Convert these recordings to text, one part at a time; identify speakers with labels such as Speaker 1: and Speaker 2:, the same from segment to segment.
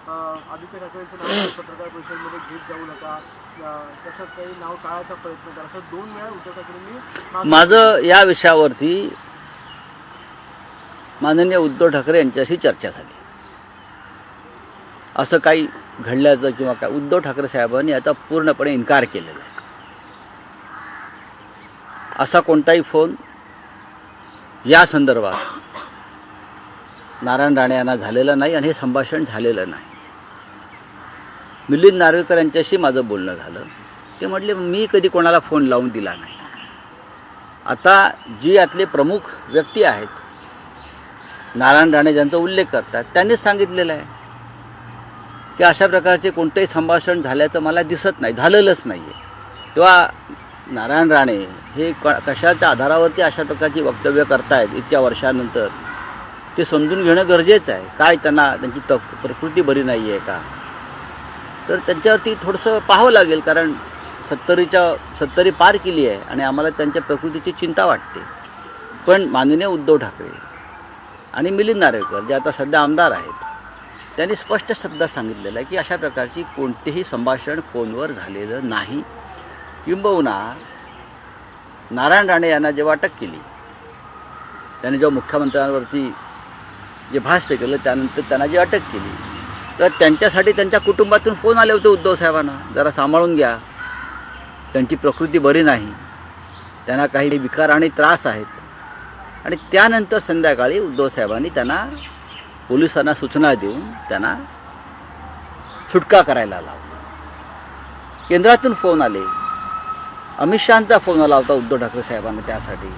Speaker 1: आदित्य ठाकरेंचं नाव पत्रकार परिषदेमध्ये घेत जाऊ नका, तसंच काही नाव टाळायचा प्रयत्न करा, असं 2 वेळा उद्धव ठाकरेंनी
Speaker 2: माझं या विषयावरती माननीय उद्धव ठाकरे यांच्याशी चर्चा झाली. असं काही घडल्याचं किंवा काय उद्धव ठाकरे साहेबांनी आता पूर्णपणे इन्कार केलेला आहे. असा कोणताही फोन या संदर्भात नारायण राणे यांना झालेला नाही आणि हे संभाषण झालेलं नाही. मिलिंद नार्वेकर यांच्याशी माझं बोलणं झालं. ते म्हटले मी कधी कोणाला फोन लावून दिला नाही. आता जी यातले प्रमुख व्यक्ती आहेत नारायण राणे ज्यांचा उल्लेख करतात त्यांनीच सांगितलेलं आहे की अशा प्रकारचे कोणतेही संभाषण झाल्याचं मला दिसत नाही, झालेलंच नाही आहे. तेव्हा नारायण राणे हे कशाच्या आधारावरती अशा प्रकारची वक्तव्य करतायत इतक्या वर्षानंतर ते समजून घेणं गरजेचं आहे. काय त्यांना त्यांची प्रकृती बरी नाही आहे का, तर त्यांच्यावरती थोडंसं पाहावं लागेल. कारण 70 पार केली आहे आणि आम्हाला त्यांच्या प्रकृतीची चिंता वाटते. पण माननीय उद्धव ठाकरे आणि मिलिंद नार्वेकर जे आता सध्या आमदार आहेत त्यांनी स्पष्ट शब्दात सांगितलेलं आहे की अशा प्रकारची कोणतेही संभाषण फोनवर झालेलं नाही. किंबहुना नारायण राणे यांना जेव्हा अटक केली, त्यांनी जेव्हा मुख्यमंत्र्यांवरती जे भाष्य केलं त्यानंतर त्यांना जी अटक केली तर त्यांच्यासाठी त्यांच्या कुटुंबातून फोन आले होते उद्धव साहेबांना, जरा सांभाळून घ्या, त्यांची प्रकृती बरी नाही, त्यांना काही विकार आणि त्रास आहेत. आणि त्यानंतर संध्याकाळी उद्धव साहेबांनी त्यांना पोलिसांना सूचना देऊन त्यांना सुटका करायला लावला. केंद्रातून फोन आले, अमित शहांचा फोन आला होता उद्धव ठाकरे साहेबांना त्यासाठी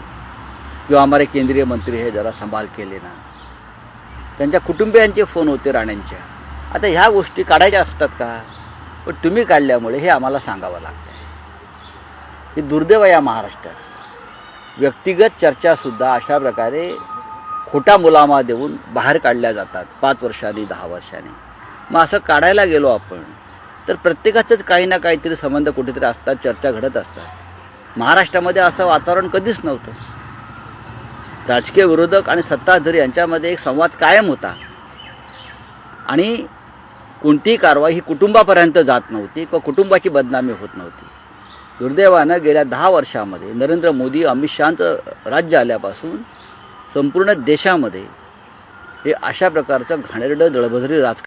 Speaker 2: किंवा हमारे केंद्रीय मंत्री हे जरा संभाल केले ना. त्यांच्या कुटुंबियांचे फोन होते राणेंच्या. आता ह्या गोष्टी काढायच्या असतात का? पण तुम्ही काढल्यामुळे हे आम्हाला सांगावं लागतं. हे दुर्दैव या महाराष्ट्रात. व्यक्तिगत चर्चासुद्धा अशा प्रकारे खोटा मुलामा देऊन बाहेर काढल्या जातात 5 वर्षांनी 10 वर्षांनी. मग असं काढायला गेलो आपण तर प्रत्येकाचंच काही ना काहीतरी संबंध कुठेतरी असतात, चर्चा घडत असतात. महाराष्ट्रामध्ये असं वातावरण कधीच नव्हतं. राजकीय विरोधक आणि सत्ताधारी यांच्यामध्ये एक संवाद कायम होता आणि कोणतीही कारवाई ही कुटुंबापर्यंत जात नव्हती किंवा कुटुंबाची बदनामी होत नव्हती. दुर्दैवानं गेल्या 10 वर्षामध्ये नरेंद्र मोदी अमित शहांचं राज्य आल्यापासून संपूर्ण देशामध्ये हे अशा प्रकारचं घाणेरडं दळभद्री राजकारण